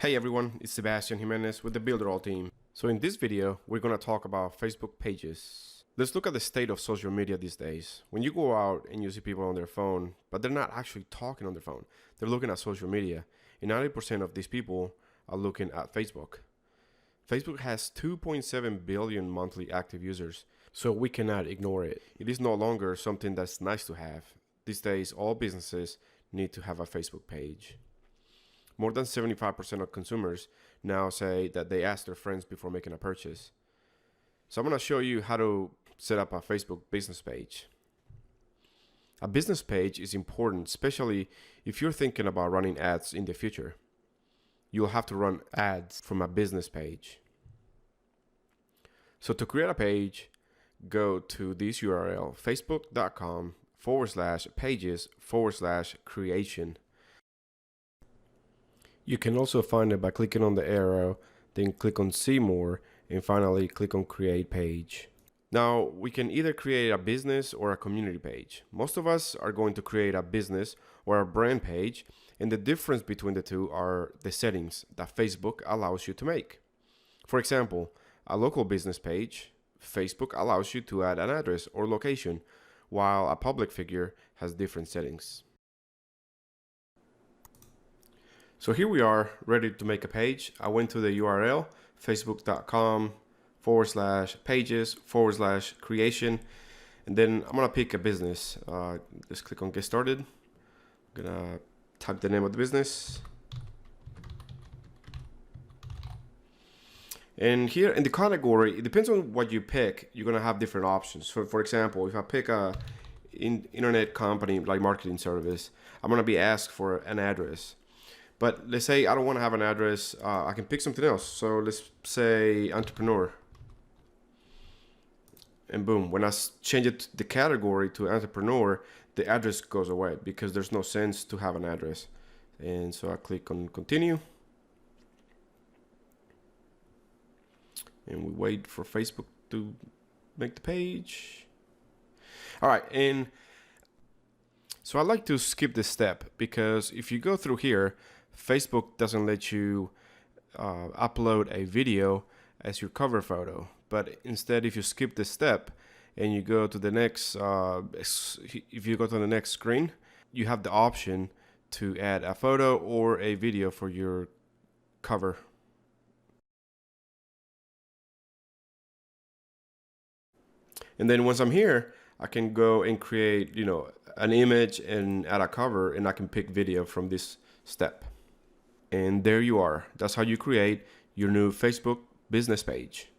Hey everyone, it's Sebastian Jimenez with the Builderall team. So in this video, we're going to talk about Facebook pages. Let's look at the state of social media these days. When you go out and you see people on their phone, but they're not actually talking on their phone, they're looking at social media. And 90% of these people are looking at Facebook. Facebook has 2.7 billion monthly active users, so we cannot ignore it. It is no longer something that's nice to have. These days, all businesses need to have a Facebook page. More than 75% of consumers now say that they ask their friends before making a purchase. So I'm going to show you how to set up a Facebook business page. A business page is important, especially if you're thinking about running ads in the future. You'll have to run ads from a business page. So to create a page, go to this URL, facebook.com/pages/creation. You can also find it by clicking on the arrow, then click on See More, and finally click on Create Page. Now, we can either create a business or a community page. Most of us are going to create a business or a brand page, and the difference between the two are the settings that Facebook allows you to make. For example, a local business page, Facebook allows you to add an address or location, while a public figure has different settings. So here we are, ready to make a page. I went to the URL, facebook.com/pages/creation, and then I'm gonna pick a business. Just click on Get Started. I'm gonna type the name of the business. And here in the category, it depends on what you pick. You're gonna have different options. So for example, if I pick a internet company like marketing service, I'm gonna be asked for an address. But let's say I don't want to have an address. I can pick something else. So let's say entrepreneur. And boom, when I change it the category to entrepreneur, the address goes away because there's no sense to have an address. And so I click on continue. And we wait for Facebook to make the page. All right, and so I like to skip this step because if you go through here, Facebook doesn't let you upload a video as your cover photo. But instead, if you skip this step and you go to the next, if you go to the next screen, you have the option to add a photo or a video for your cover. And then once I'm here, I can go and create, an image and add a cover, and I can pick video from this step. And there you are. That's how you create your new Facebook business page.